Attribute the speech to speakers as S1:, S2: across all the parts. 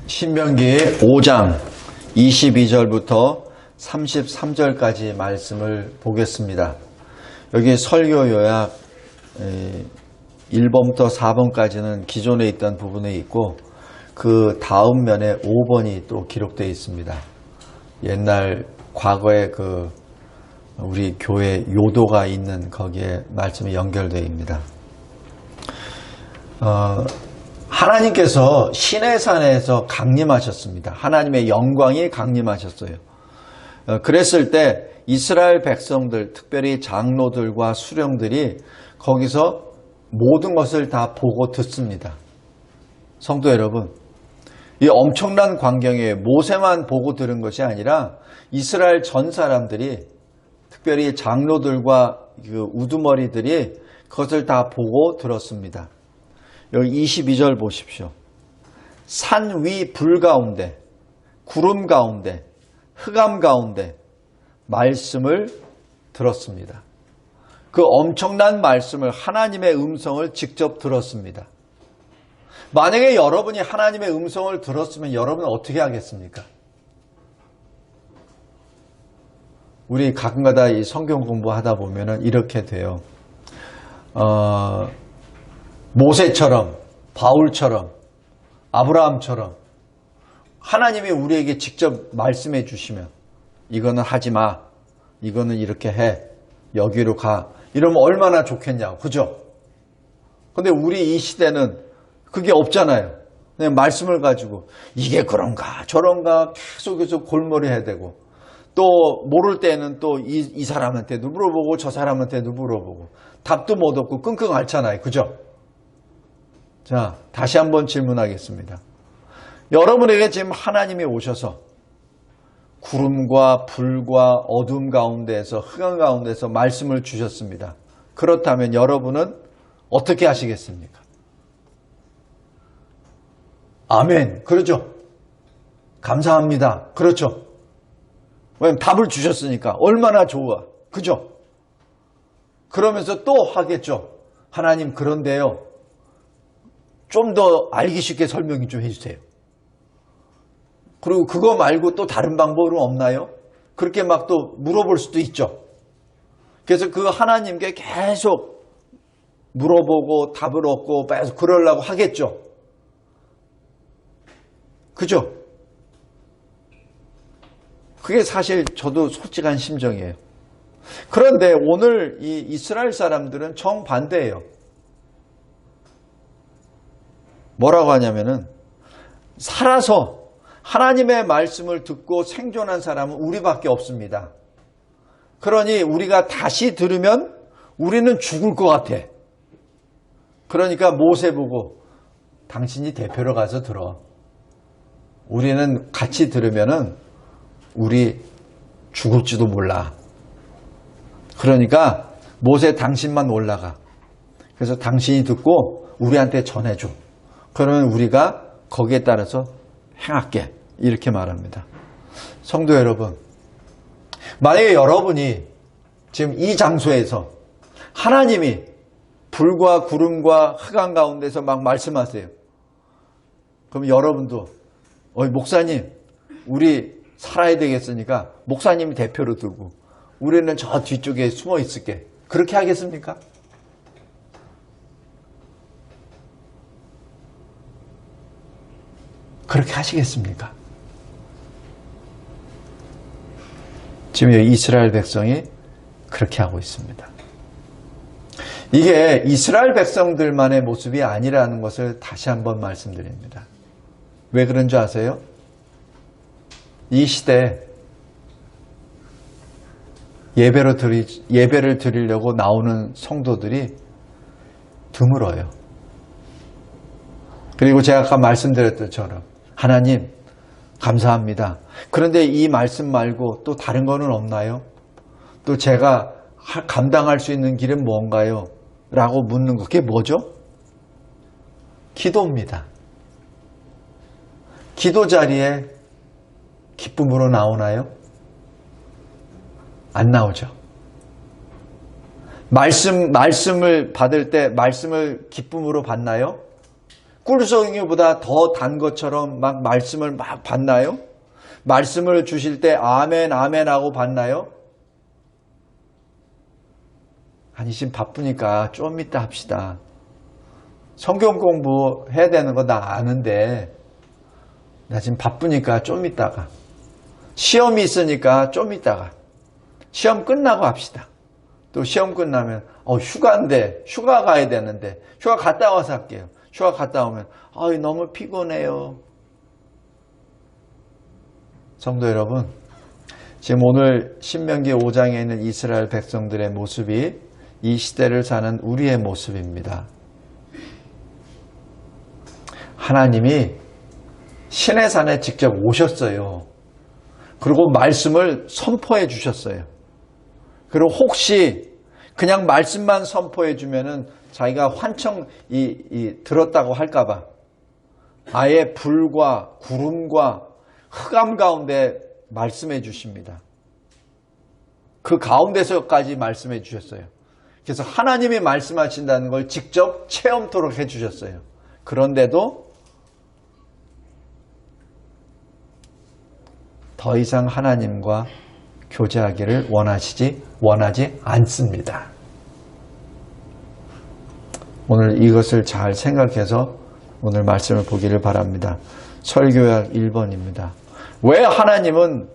S1: 신명기 5장 22절부터 33절까지 말씀을 보겠습니다. 여기 설교 요약 1번부터 4번까지는 기존에 있던 부분에 있고 그 다음 면에 5번이 또 기록되어 있습니다. 옛날 과거에 우리 교회 요도가 있는 거기에 말씀이 연결되어 있습니다. 하나님께서 시내산에서 강림하셨습니다. 하나님의 영광이 강림하셨어요. 그랬을 때 이스라엘 백성들, 특별히 장로들과 수령들이 거기서 모든 것을 다 보고 듣습니다. 성도 여러분, 이 엄청난 광경에 모세만 보고 들은 것이 아니라 이스라엘 전 사람들이, 특별히 장로들과 우두머리들이 그것을 다 보고 들었습니다. 여기 22절 보십시오. 산 위 불 가운데, 구름 가운데, 흑암 가운데 말씀을 들었습니다. 그 엄청난 말씀을, 하나님의 음성을 직접 들었습니다. 만약에 여러분이 하나님의 음성을 들었으면 여러분은 어떻게 하겠습니까? 우리 가끔가다 이 성경 공부하다 보면은 이렇게 돼요. 모세처럼, 바울처럼, 아브라함처럼 하나님이 우리에게 직접 말씀해 주시면 이거는 하지 마, 이거는 이렇게 해, 여기로 가, 이러면 얼마나 좋겠냐고, 그죠? 근데 우리 이 시대는 그게 없잖아요. 그냥 말씀을 가지고 이게 그런가 저런가 계속 골머리 해야 되고, 또 모를 때는 또 이 사람한테도 물어보고 저 사람한테도 물어보고 답도 못 얻고 끙끙 앓잖아요, 그죠? 자, 다시 한번 질문하겠습니다. 여러분에게 지금 하나님이 오셔서 구름과 불과 어둠 가운데에서, 흑암 가운데서 말씀을 주셨습니다. 그렇다면 여러분은 어떻게 하시겠습니까? 아멘. 그렇죠? 감사합니다. 그렇죠? 왜냐면 답을 주셨으니까 얼마나 좋아. 그죠? 그러면서 또 하겠죠. 하나님, 그런데요, 좀 더 알기 쉽게 설명 좀 해주세요. 그리고 그거 말고 또 다른 방법은 없나요? 그렇게 막 또 물어볼 수도 있죠. 그래서 그 하나님께 계속 물어보고 답을 얻고 계속 그러려고 하겠죠. 그죠? 그게 사실 저도 솔직한 심정이에요. 그런데 오늘 이 이스라엘 사람들은 정반대예요. 뭐라고 하냐면은, 살아서 하나님의 말씀을 듣고 생존한 사람은 우리밖에 없습니다. 그러니 우리가 다시 들으면 우리는 죽을 것 같아. 그러니까 모세 보고 당신이 대표로 가서 들어. 우리는 같이 들으면은 우리 죽을지도 몰라. 그러니까 모세, 당신만 올라가. 그래서 당신이 듣고 우리한테 전해줘. 그러면 우리가 거기에 따라서 행할게. 이렇게 말합니다. 성도 여러분, 만약에 여러분이 지금 이 장소에서 하나님이 불과 구름과 흑암 가운데서 막 말씀하세요. 그럼 여러분도 목사님, 우리 살아야 되겠으니까 목사님이 대표로 두고 우리는 저 뒤쪽에 숨어 있을게. 그렇게 하겠습니까? 그렇게 하시겠습니까? 지금 이스라엘 백성이 그렇게 하고 있습니다. 이게 이스라엘 백성들만의 모습이 아니라는 것을 다시 한번 말씀드립니다. 왜 그런 줄 아세요? 이 시대 예배를 드리려고 나오는 성도들이 드물어요. 그리고 제가 아까 말씀드렸던 것처럼 하나님 감사합니다. 그런데 이 말씀 말고 또 다른 거는 없나요? 또 제가 감당할 수 있는 길은 뭔가요? 라고 묻는 거, 그게 뭐죠? 기도입니다. 기도 자리에 기쁨으로 나오나요? 안 나오죠. 말씀을 받을 때 말씀을 기쁨으로 받나요? 꿀송이보다 더 단 것처럼 막 말씀을 막 받나요? 말씀을 주실 때 아멘 아멘 하고 받나요? 아니 지금 바쁘니까 좀 이따 합시다. 성경 공부해야 되는 거 나 아는데 나 지금 바쁘니까 좀 이따가, 시험이 있으니까 좀 이따가, 시험 끝나고 합시다. 또 시험 끝나면 휴가인데 휴가 가야 되는데 휴가 갔다 와서 할게요. 휴가 갔다 오면 너무 피곤해요. 성도 여러분, 지금 오늘 신명기 5장에 있는 이스라엘 백성들의 모습이 이 시대를 사는 우리의 모습입니다. 하나님이 신의 산에 직접 오셨어요. 그리고 말씀을 선포해 주셨어요. 그리고 혹시 그냥 말씀만 선포해 주면은 자기가 환청 들었다고 할까봐 아예 불과 구름과 흑암 가운데 말씀해 주십니다. 그 가운데서까지 말씀해 주셨어요. 그래서 하나님이 말씀하신다는 걸 직접 체험토록 해 주셨어요. 그런데도 더 이상 하나님과 교제하기를 원하지 않습니다. 오늘 이것을 잘 생각해서 오늘 말씀을 보기를 바랍니다. 설교약 1번입니다. 왜 하나님은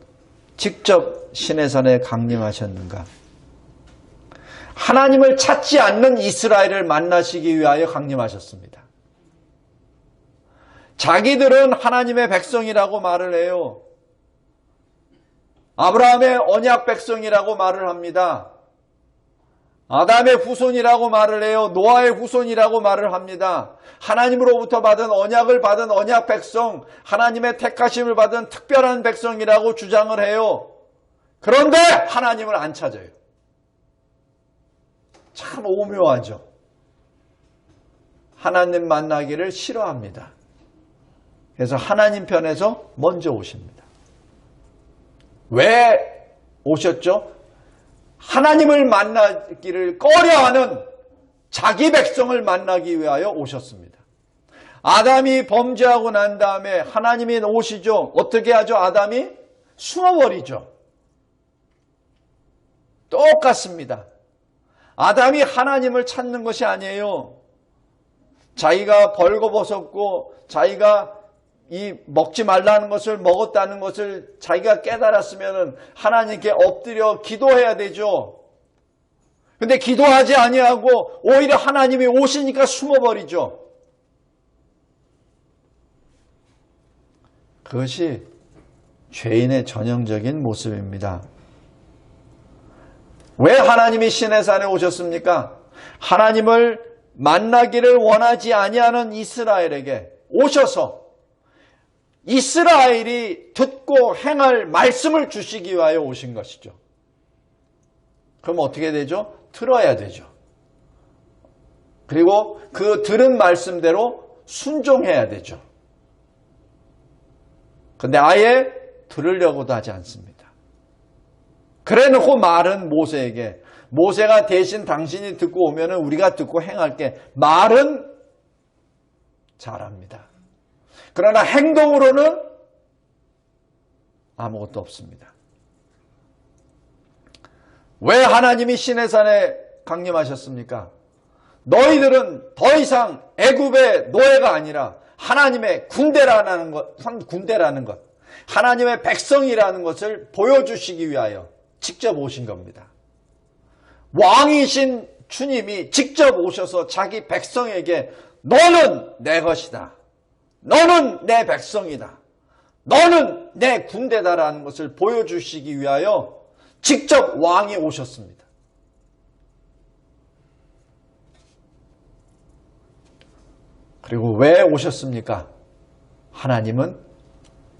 S1: 직접 시내산에 강림하셨는가? 하나님을 찾지 않는 이스라엘을 만나시기 위하여 강림하셨습니다. 자기들은 하나님의 백성이라고 말을 해요. 아브라함의 언약 백성이라고 말을 합니다. 아담의 후손이라고 말을 해요. 노아의 후손이라고 말을 합니다. 하나님으로부터 받은 언약을 받은 언약 백성, 하나님의 택하심을 받은 특별한 백성이라고 주장을 해요. 그런데 하나님을 안 찾아요. 참 오묘하죠. 하나님 만나기를 싫어합니다. 그래서 하나님 편에서 먼저 오십니다. 왜 오셨죠? 하나님을 만나기를 꺼려하는 자기 백성을 만나기 위하여 오셨습니다. 아담이 범죄하고 난 다음에 하나님이 오시죠. 어떻게 하죠? 아담이 숨어버리죠. 똑같습니다. 아담이 하나님을 찾는 것이 아니에요. 자기가 벌거벗었고 자기가 이 먹지 말라는 것을 먹었다는 것을 자기가 깨달았으면 하나님께 엎드려 기도해야 되죠. 근데 기도하지 아니하고 오히려 하나님이 오시니까 숨어버리죠. 그것이 죄인의 전형적인 모습입니다. 왜 하나님이 시내산에 오셨습니까? 하나님을 만나기를 원하지 아니하는 이스라엘에게 오셔서 이스라엘이 듣고 행할 말씀을 주시기 위하여 오신 것이죠. 그럼 어떻게 되죠? 들어야 되죠. 그리고 그 들은 말씀대로 순종해야 되죠. 근데 아예 들으려고도 하지 않습니다. 그래놓고 말은 모세에게, 모세가 대신 당신이 듣고 오면은 우리가 듣고 행할게. 말은 잘합니다. 그러나 행동으로는 아무것도 없습니다. 왜 하나님이 시내산에 강림하셨습니까? 너희들은 더 이상 애굽의 노예가 아니라 하나님의 군대라는 것, 하나님의 백성이라는 것을 보여주시기 위하여 직접 오신 겁니다. 왕이신 주님이 직접 오셔서 자기 백성에게 너는 내 것이다. 너는 내 백성이다. 너는 내 군대다라는 것을 보여주시기 위하여 직접 왕이 오셨습니다. 그리고 왜 오셨습니까? 하나님은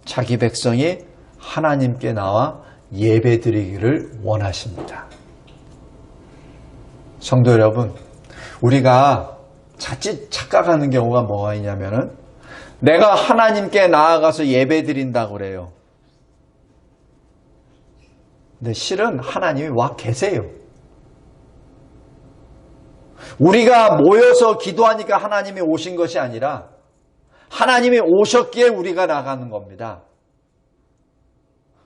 S1: 자기 백성이 하나님께 나와 예배드리기를 원하십니다. 성도 여러분, 우리가 자칫 착각하는 경우가 뭐가 있냐면은 내가 하나님께 나아가서 예배드린다고 그래요. 근데 실은 하나님이 와 계세요. 우리가 모여서 기도하니까 하나님이 오신 것이 아니라 하나님이 오셨기에 우리가 나가는 겁니다.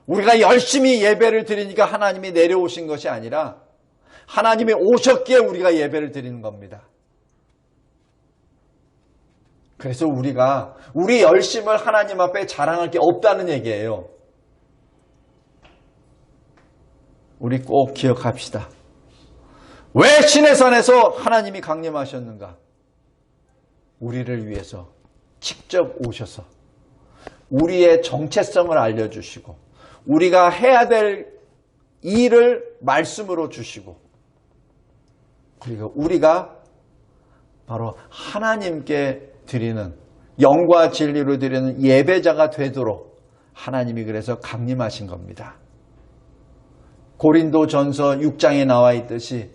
S1: 우리가 열심히 예배를 드리니까 하나님이 내려오신 것이 아니라 하나님이 오셨기에 우리가 예배를 드리는 겁니다. 그래서 우리가 우리 열심을 하나님 앞에 자랑할 게 없다는 얘기예요. 우리 꼭 기억합시다. 왜 시내산에서 하나님이 강림하셨는가? 우리를 위해서 직접 오셔서 우리의 정체성을 알려주시고 우리가 해야 될 일을 말씀으로 주시고 그리고 우리가 바로 하나님께 드리는 영과 진리로 드리는 예배자가 되도록 하나님이 그래서 강림하신 겁니다. 고린도전서 6장에 나와 있듯이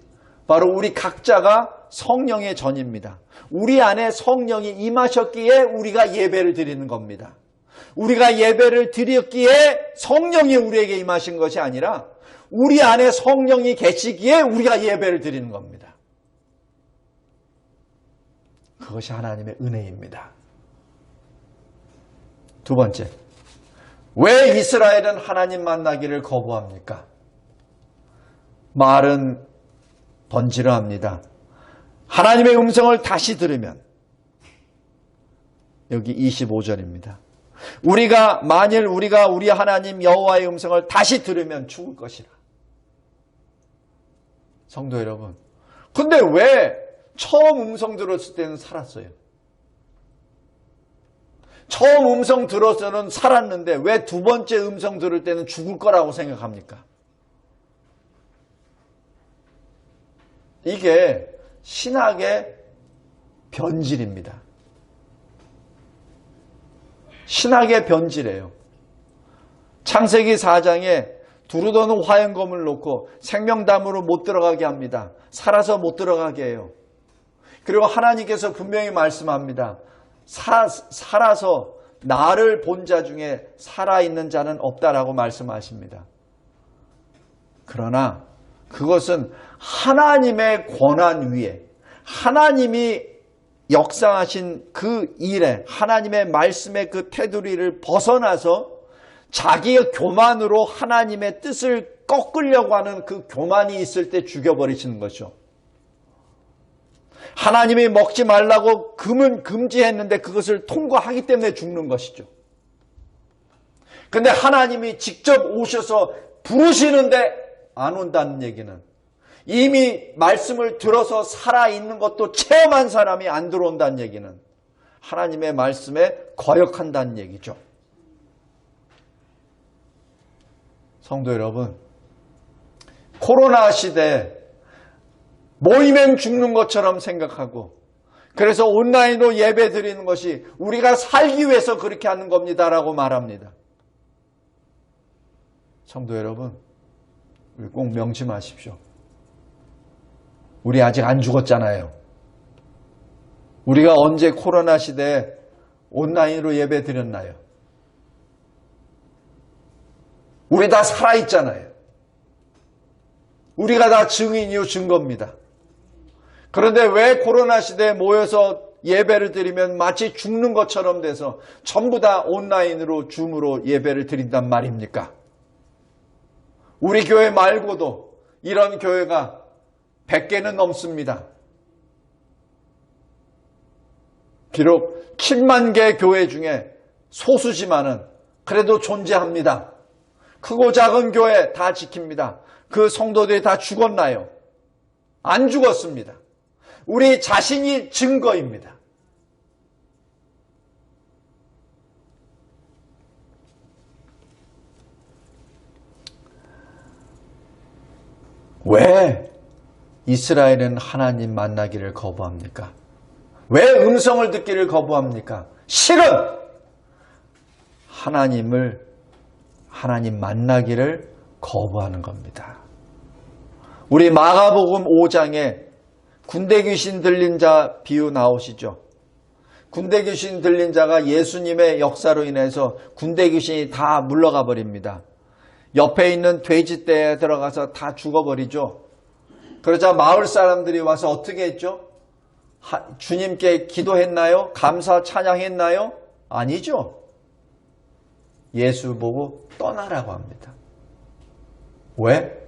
S1: 바로 우리 각자가 성령의 전입니다. 우리 안에 성령이 임하셨기에 우리가 예배를 드리는 겁니다. 우리가 예배를 드렸기에 성령이 우리에게 임하신 것이 아니라 우리 안에 성령이 계시기에 우리가 예배를 드리는 겁니다. 그것이 하나님의 은혜입니다. 두 번째, 왜 이스라엘은 하나님 만나기를 거부합니까? 말은 번지르합니다. 하나님의 음성을 다시 들으면 여기 25절입니다. 만일 우리가 우리 하나님 여호와의 음성을 다시 들으면 죽을 것이라. 성도 여러분, 근데 왜 처음 음성 들었을 때는 살았어요? 처음 음성 들어서는 살았는데 왜 두 번째 음성 들을 때는 죽을 거라고 생각합니까? 이게 신학의 변질입니다. 신학의 변질이에요. 창세기 4장에 두루도는 화염검을 놓고 생명담으로 못 들어가게 합니다. 살아서 못 들어가게 해요. 그리고 하나님께서 분명히 말씀합니다. 살아서 나를 본 자 중에 살아있는 자는 없다라고 말씀하십니다. 그러나 그것은 하나님의 권한 위에 하나님이 역사하신 그 일에 하나님의 말씀의 그 테두리를 벗어나서 자기의 교만으로 하나님의 뜻을 꺾으려고 하는 그 교만이 있을 때 죽여버리시는 거죠. 하나님이 먹지 말라고 금지했는데 그것을 통과하기 때문에 죽는 것이죠. 근데 하나님이 직접 오셔서 부르시는데 안 온다는 얘기는 이미 말씀을 들어서 살아있는 것도 체험한 사람이 안 들어온다는 얘기는 하나님의 말씀에 거역한다는 얘기죠. 성도 여러분, 코로나 시대에 모이면 죽는 것처럼 생각하고 그래서 온라인으로 예배 드리는 것이 우리가 살기 위해서 그렇게 하는 겁니다라고 말합니다. 성도 여러분, 우리 꼭 명심하십시오. 우리 아직 안 죽었잖아요. 우리가 언제 코로나 시대에 온라인으로 예배 드렸나요? 우리 다 살아있잖아요. 우리가 다 증인이요 증거입니다. 그런데 왜 코로나 시대에 모여서 예배를 드리면 마치 죽는 것처럼 돼서 전부 다 온라인으로 줌으로 예배를 드린단 말입니까? 우리 교회 말고도 이런 교회가 100개는 넘습니다. 비록 7만 개 교회 중에 소수지만은 그래도 존재합니다. 크고 작은 교회 다 지킵니다. 그 성도들이 다 죽었나요? 안 죽었습니다. 우리 자신이 증거입니다. 왜 이스라엘은 하나님 만나기를 거부합니까? 왜 음성을 듣기를 거부합니까? 실은 하나님 만나기를 거부하는 겁니다. 우리 마가복음 5장에 군대 귀신 들린 자 비유 나오시죠? 군대 귀신 들린 자가 예수님의 역사로 인해서 군대 귀신이 다 물러가 버립니다. 옆에 있는 돼지떼에 들어가서 다 죽어버리죠. 그러자 마을 사람들이 와서 어떻게 했죠? 주님께 기도했나요? 감사 찬양했나요? 아니죠. 예수 보고 떠나라고 합니다. 왜?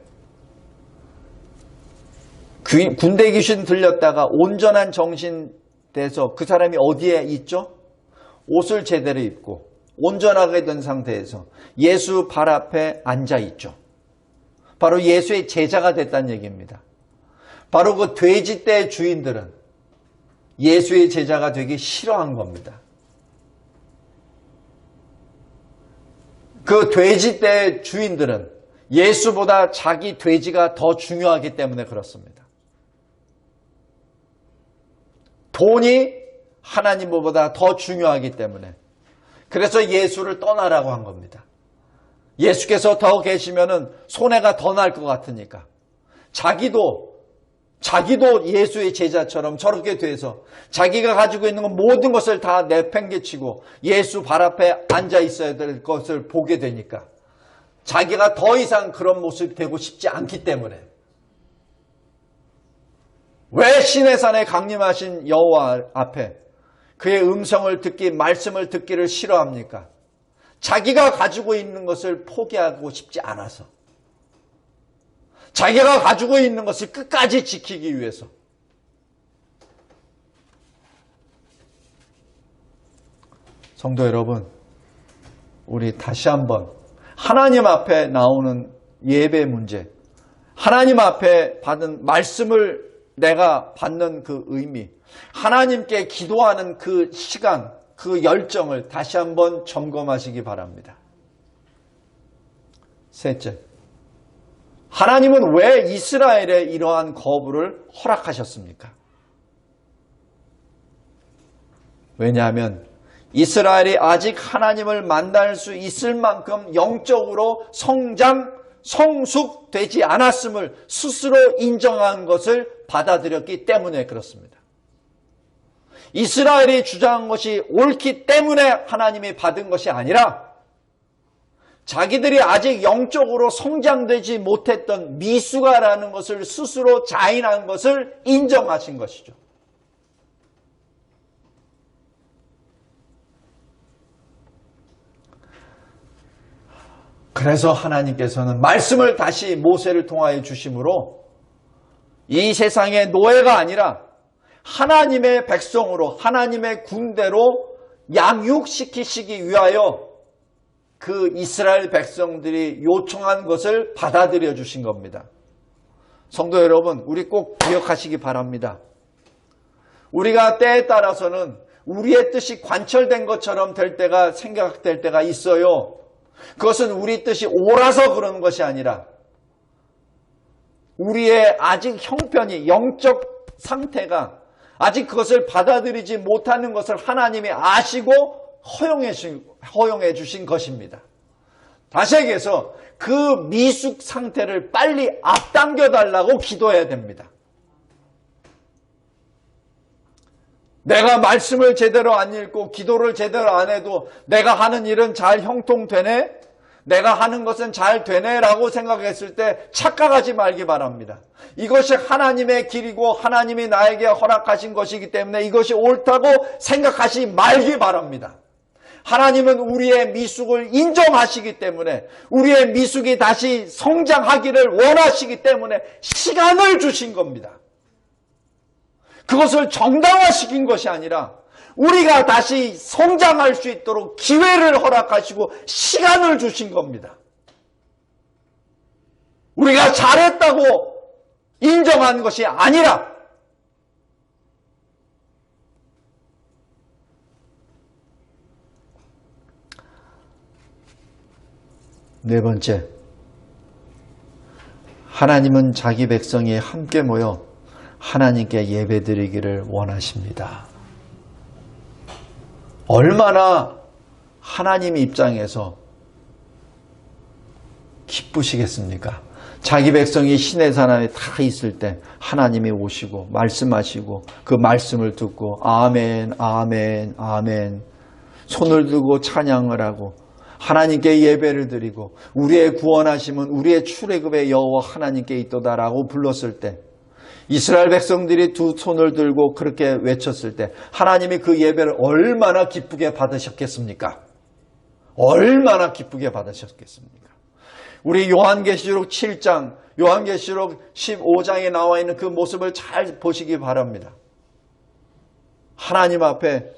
S1: 군대 귀신 들렸다가 온전한 정신 돼서 그 사람이 어디에 있죠? 옷을 제대로 입고 온전하게 된 상태에서 예수 발 앞에 앉아 있죠. 바로 예수의 제자가 됐다는 얘기입니다. 바로 그 돼지떼의 주인들은 예수의 제자가 되기 싫어한 겁니다. 그 돼지떼의 주인들은 예수보다 자기 돼지가 더 중요하기 때문에 그렇습니다. 돈이 하나님보다 더 중요하기 때문에 그래서 예수를 떠나라고 한 겁니다. 예수께서 더 계시면은 손해가 더 날 것 같으니까 자기도 예수의 제자처럼 저렇게 돼서 자기가 가지고 있는 모든 것을 다 내팽개치고 예수 발 앞에 앉아 있어야 될 것을 보게 되니까 자기가 더 이상 그런 모습이 되고 싶지 않기 때문에 왜 시내산에 강림하신 여호와 앞에 그의 음성을 듣기, 말씀을 듣기를 싫어합니까? 자기가 가지고 있는 것을 포기하고 싶지 않아서 자기가 가지고 있는 것을 끝까지 지키기 위해서 성도 여러분, 우리 다시 한번 하나님 앞에 나오는 예배 문제, 하나님 앞에 받은 말씀을 내가 받는 그 의미, 하나님께 기도하는 그 시간, 그 열정을 다시 한번 점검하시기 바랍니다. 셋째, 하나님은 왜 이스라엘에 이러한 거부를 허락하셨습니까? 왜냐하면 이스라엘이 아직 하나님을 만날 수 있을 만큼 영적으로 성숙되지 않았음을 스스로 인정한 것을 받아들였기 때문에 그렇습니다. 이스라엘이 주장한 것이 옳기 때문에 하나님이 받은 것이 아니라 자기들이 아직 영적으로 성장되지 못했던 미숙아라는 것을 스스로 자인한 것을 인정하신 것이죠. 그래서 하나님께서는 말씀을 다시 모세를 통하여 주심으로 이 세상의 노예가 아니라 하나님의 백성으로 하나님의 군대로 양육시키시기 위하여 그 이스라엘 백성들이 요청한 것을 받아들여 주신 겁니다. 성도 여러분, 우리 꼭 기억하시기 바랍니다. 우리가 때에 따라서는 우리의 뜻이 관철된 것처럼 될 때가 생각될 때가 있어요. 그것은 우리 뜻이 옳아서 그러는 것이 아니라 우리의 아직 형편이 영적 상태가 아직 그것을 받아들이지 못하는 것을 하나님이 아시고 허용해 주신 것입니다. 다시 얘기해서 그 미숙 상태를 빨리 앞당겨 달라고 기도해야 됩니다. 내가 말씀을 제대로 안 읽고 기도를 제대로 안 해도 내가 하는 일은 잘 형통되네? 내가 하는 것은 잘 되네? 라고 생각했을 때 착각하지 말기 바랍니다. 이것이 하나님의 길이고 하나님이 나에게 허락하신 것이기 때문에 이것이 옳다고 생각하지 말기 바랍니다. 하나님은 우리의 미숙을 인정하시기 때문에 우리의 미숙이 다시 성장하기를 원하시기 때문에 시간을 주신 겁니다. 그것을 정당화시킨 것이 아니라 우리가 다시 성장할 수 있도록 기회를 허락하시고 시간을 주신 겁니다. 우리가 잘했다고 인정한 것이 아니라 네 번째, 하나님은 자기 백성이 함께 모여 하나님께 예배드리기를 원하십니다. 얼마나 하나님 입장에서 기쁘시겠습니까? 자기 백성이 시내산 안에 다 있을 때 하나님이 오시고 말씀하시고 그 말씀을 듣고 아멘, 아멘, 아멘 손을 들고 찬양을 하고 하나님께 예배를 드리고 우리의 구원하심은 우리의 출애굽의 여호와 하나님께 있도다라고 불렀을 때 이스라엘 백성들이 두 손을 들고 그렇게 외쳤을 때 하나님이 그 예배를 얼마나 기쁘게 받으셨겠습니까? 얼마나 기쁘게 받으셨겠습니까? 우리 요한계시록 7장, 요한계시록 15장에 나와 있는 그 모습을 잘 보시기 바랍니다. 하나님 앞에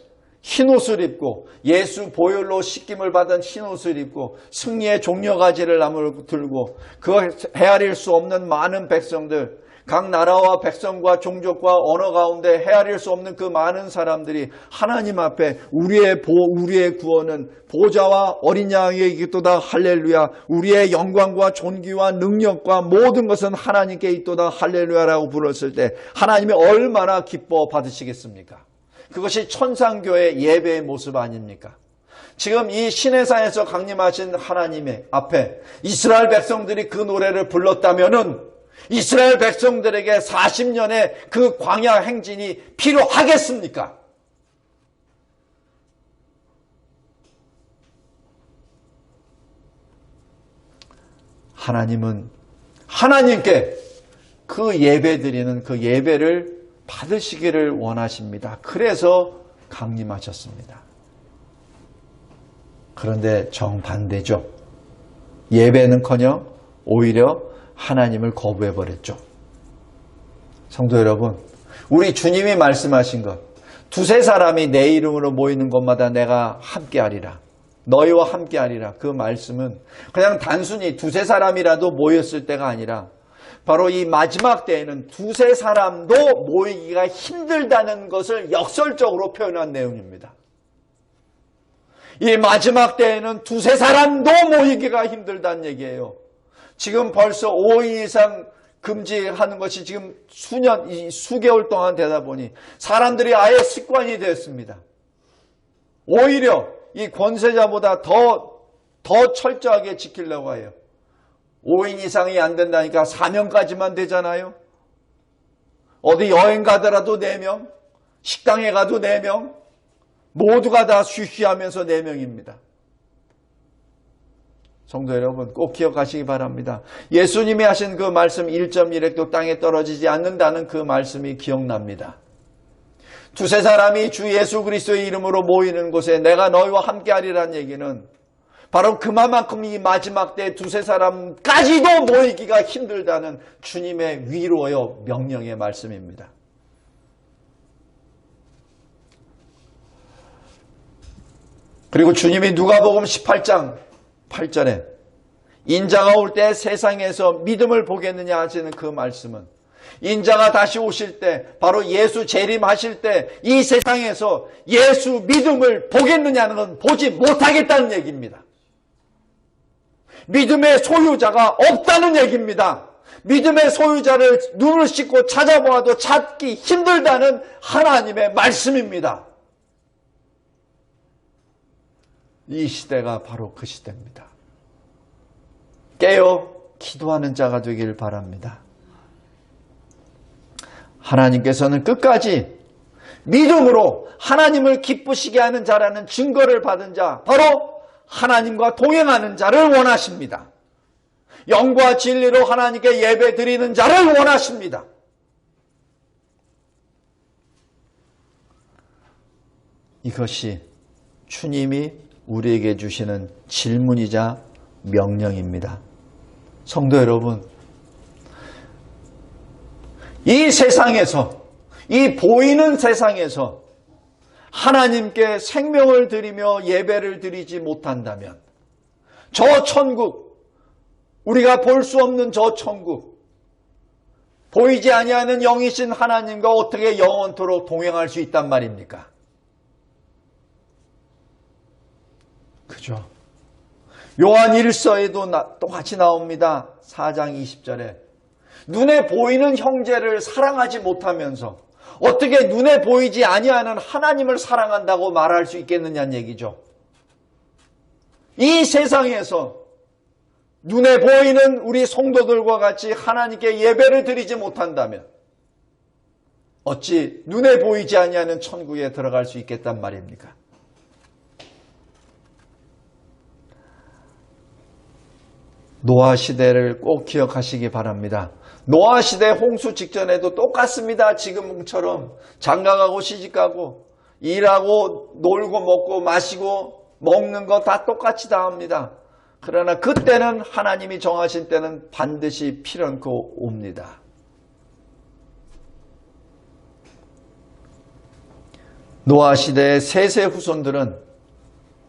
S1: 흰옷을 입고 예수 보혈로 씻김을 받은 흰옷을 입고 승리의 종려가지를 나무를 들고 그걸 헤아릴 수 없는 많은 백성들, 각 나라와 백성과 종족과 언어 가운데 헤아릴 수 없는 그 많은 사람들이 하나님 앞에 우리의 구원은 보좌와 어린 양에게 있도다 할렐루야, 우리의 영광과 존귀와 능력과 모든 것은 하나님께 있도다 할렐루야라고 불렀을 때 하나님이 얼마나 기뻐 받으시겠습니까? 그것이 천상교의 예배의 모습 아닙니까? 지금 이 시내산에서 강림하신 하나님의 앞에 이스라엘 백성들이 그 노래를 불렀다면은 이스라엘 백성들에게 40년의 그 광야 행진이 필요하겠습니까? 하나님은 하나님께 그 예배 드리는 그 예배를 받으시기를 원하십니다. 그래서 강림하셨습니다. 그런데 정반대죠. 예배는커녕 오히려 하나님을 거부해버렸죠. 성도 여러분, 우리 주님이 말씀하신 것, 두세 사람이 내 이름으로 모이는 곳마다 내가 함께하리라, 너희와 함께하리라, 그 말씀은 그냥 단순히 두세 사람이라도 모였을 때가 아니라 바로 이 마지막 때에는 두세 사람도 모이기가 힘들다는 것을 역설적으로 표현한 내용입니다. 이 마지막 때에는 두세 사람도 모이기가 힘들다는 얘기예요. 지금 벌써 5인 이상 금지하는 것이 지금 수개월 동안 되다 보니 사람들이 아예 습관이 되었습니다. 오히려 이 권세자보다 더 철저하게 지키려고 해요. 5인 이상이 안 된다니까 4명까지만 되잖아요. 어디 여행 가더라도 4명, 식당에 가도 4명, 모두가 다 쉬쉬하면서 4명입니다. 성도 여러분, 꼭 기억하시기 바랍니다. 예수님이 하신 그 말씀 1.1획도 땅에 떨어지지 않는다는 그 말씀이 기억납니다. 두세 사람이 주 예수 그리스도의 이름으로 모이는 곳에 내가 너희와 함께하리라는 얘기는 바로 그만큼 이 마지막 때 두세 사람까지도 모이기가 힘들다는 주님의 위로요 명령의 말씀입니다. 그리고 주님이 누가복음 18장 8절에 인자가 올 때 세상에서 믿음을 보겠느냐 하시는 그 말씀은 인자가 다시 오실 때 바로 예수 재림하실 때 이 세상에서 예수 믿음을 보겠느냐는 건 보지 못하겠다는 얘기입니다. 믿음의 소유자가 없다는 얘기입니다. 믿음의 소유자를 눈을 씻고 찾아보아도 찾기 힘들다는 하나님의 말씀입니다. 이 시대가 바로 그 시대입니다. 깨어 기도하는 자가 되길 바랍니다. 하나님께서는 끝까지 믿음으로 하나님을 기쁘시게 하는 자라는 증거를 받은 자, 바로 하나님과 동행하는 자를 원하십니다. 영과 진리로 하나님께 예배 드리는 자를 원하십니다. 이것이 주님이 우리에게 주시는 질문이자 명령입니다. 성도 여러분, 이 세상에서, 이 보이는 세상에서 하나님께 생명을 드리며 예배를 드리지 못한다면 저 천국, 우리가 볼 수 없는 저 천국, 보이지 아니하는 영이신 하나님과 어떻게 영원토록 동행할 수 있단 말입니까? 그죠? 요한 1서에도 똑같이 나옵니다. 4장 20절에 눈에 보이는 형제를 사랑하지 못하면서 어떻게 눈에 보이지 아니하는 하나님을 사랑한다고 말할 수 있겠느냐는 얘기죠. 이 세상에서 눈에 보이는 우리 성도들과 같이 하나님께 예배를 드리지 못한다면 어찌 눈에 보이지 아니하는 천국에 들어갈 수 있겠단 말입니까? 노아 시대를 꼭 기억하시기 바랍니다. 노아 시대 홍수 직전에도 똑같습니다. 지금처럼 장가가고 시집가고 일하고 놀고 먹고 마시고 먹는 거 다 똑같이 다 합니다. 그러나 그때는 하나님이 정하신 때는 반드시 필연코 옵니다. 노아 시대의 셋의 후손들은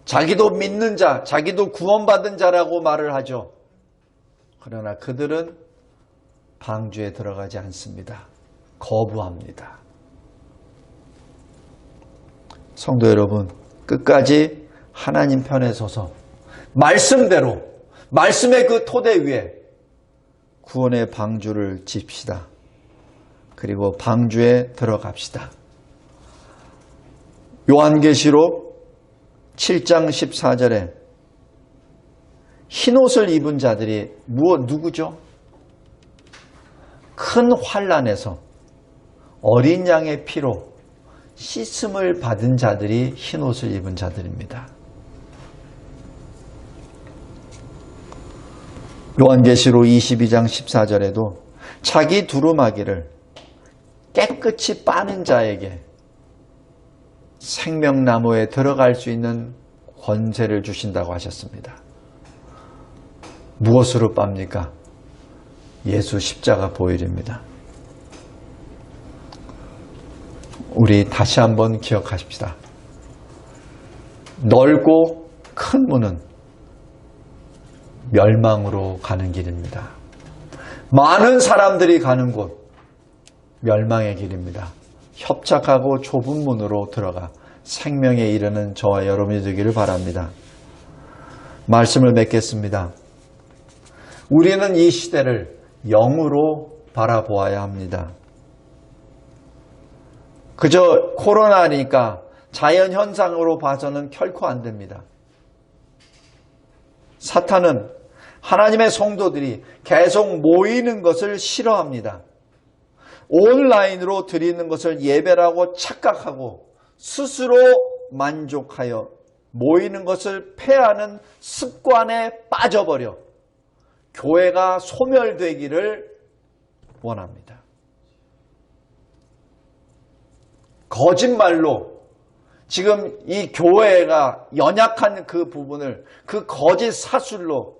S1: 자기도 믿는 자, 자기도 구원받은 자라고 말을 하죠. 그러나 그들은 방주에 들어가지 않습니다. 거부합니다. 성도 여러분, 끝까지 하나님 편에 서서 말씀대로, 말씀의 그 토대 위에 구원의 방주를 집시다. 그리고 방주에 들어갑시다. 요한계시록 7장 14절에 흰옷을 입은 자들이 누구죠? 큰 환난에서 어린 양의 피로 씻음을 받은 자들이 흰옷을 입은 자들입니다. 요한계시록 22장 14절에도 자기 두루마기를 깨끗이 빠는 자에게 생명나무에 들어갈 수 있는 권세를 주신다고 하셨습니다. 무엇으로 빱니까? 예수 십자가 보혈입니다. 우리 다시 한번 기억하십시다. 넓고 큰 문은 멸망으로 가는 길입니다. 많은 사람들이 가는 곳, 멸망의 길입니다. 협착하고 좁은 문으로 들어가 생명에 이르는 저와 여러분이 되기를 바랍니다. 말씀을 맺겠습니다. 우리는 이 시대를 영으로 바라보아야 합니다. 그저 코로나니까 자연현상으로 봐서는 결코 안 됩니다. 사탄은 하나님의 성도들이 계속 모이는 것을 싫어합니다. 온라인으로 드리는 것을 예배라고 착각하고 스스로 만족하여 모이는 것을 폐하는 습관에 빠져버려 교회가 소멸되기를 원합니다. 거짓말로 지금 이 교회가 연약한 그 부분을 그 거짓 사술로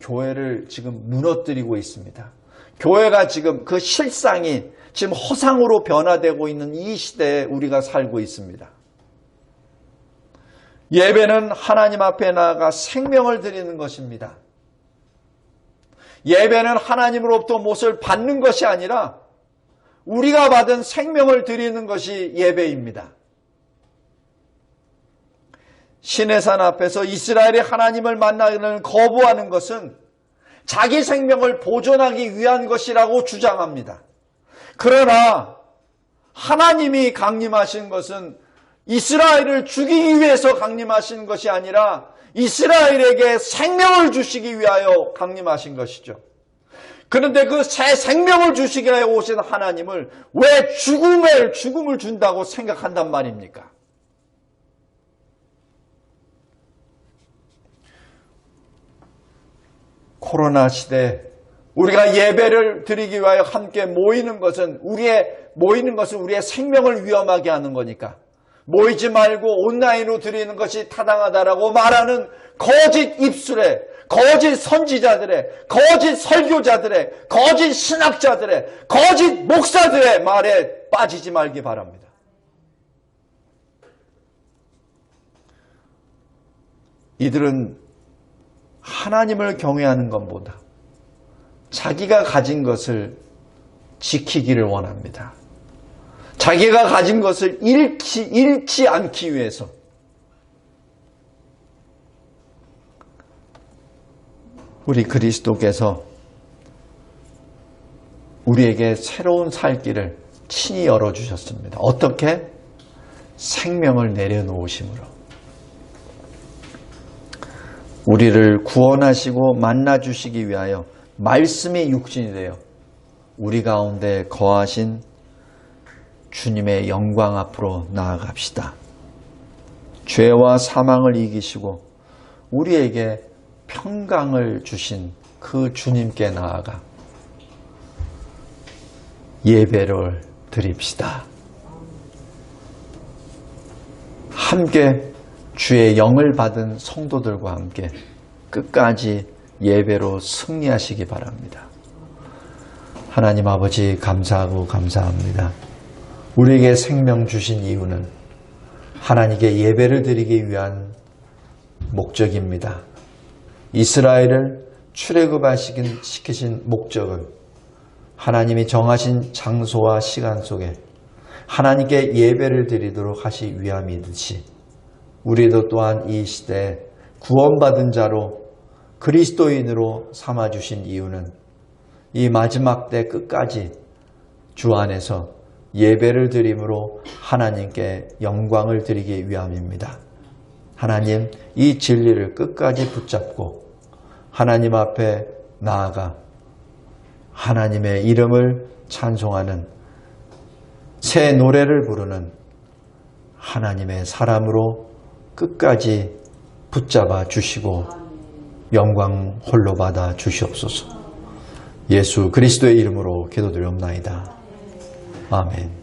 S1: 교회를 지금 무너뜨리고 있습니다. 교회가 지금 그 실상이 지금 허상으로 변화되고 있는 이 시대에 우리가 살고 있습니다. 예배는 하나님 앞에 나아가 생명을 드리는 것입니다. 예배는 하나님으로부터 무엇을 받는 것이 아니라 우리가 받은 생명을 드리는 것이 예배입니다. 시내산 앞에서 이스라엘이 하나님을 만나기는 거부하는 것은 자기 생명을 보존하기 위한 것이라고 주장합니다. 그러나 하나님이 강림하신 것은 이스라엘을 죽이기 위해서 강림하신 것이 아니라 이스라엘에게 생명을 주시기 위하여 강림하신 것이죠. 그런데 그 새 생명을 주시기 위하여 오신 하나님을 왜 죽음을 준다고 생각한단 말입니까? 코로나 시대 우리가 예배를 드리기 위하여 함께 모이는 것은 우리의 생명을 위험하게 하는 거니까 모이지 말고 온라인으로 드리는 것이 타당하다라고 말하는 거짓 입술에 거짓 선지자들의 거짓 설교자들의 거짓 신학자들의 거짓 목사들의 말에 빠지지 말기 바랍니다. 이들은 하나님을 경외하는 것보다 자기가 가진 것을 지키기를 원합니다. 자기가 가진 것을 잃지 않기 위해서 우리 그리스도께서 우리에게 새로운 살 길을 친히 열어주셨습니다. 어떻게? 생명을 내려놓으심으로. 우리를 구원하시고 만나주시기 위하여 말씀이 육신이 되어 우리 가운데 거하신 주님의 영광 앞으로 나아갑시다. 죄와 사망을 이기시고 우리에게 평강을 주신 그 주님께 나아가 예배를 드립시다. 함께 주의 영을 받은 성도들과 함께 끝까지 예배로 승리하시기 바랍니다. 하나님 아버지 감사하고 감사합니다. 우리에게 생명 주신 이유는 하나님께 예배를 드리기 위한 목적입니다. 이스라엘을 출애굽시키신 목적은 하나님이 정하신 장소와 시간 속에 하나님께 예배를 드리도록 하시 위함이듯이 우리도 또한 이 시대에 구원받은 자로 그리스도인으로 삼아주신 이유는 이 마지막 때 끝까지 주 안에서 예배를 드림으로 하나님께 영광을 드리기 위함입니다. 하나님, 이 진리를 끝까지 붙잡고 하나님 앞에 나아가 하나님의 이름을 찬송하는 새 노래를 부르는 하나님의 사람으로 끝까지 붙잡아 주시고 영광 홀로 받아 주시옵소서. 예수 그리스도의 이름으로 기도드리옵나이다. 아멘.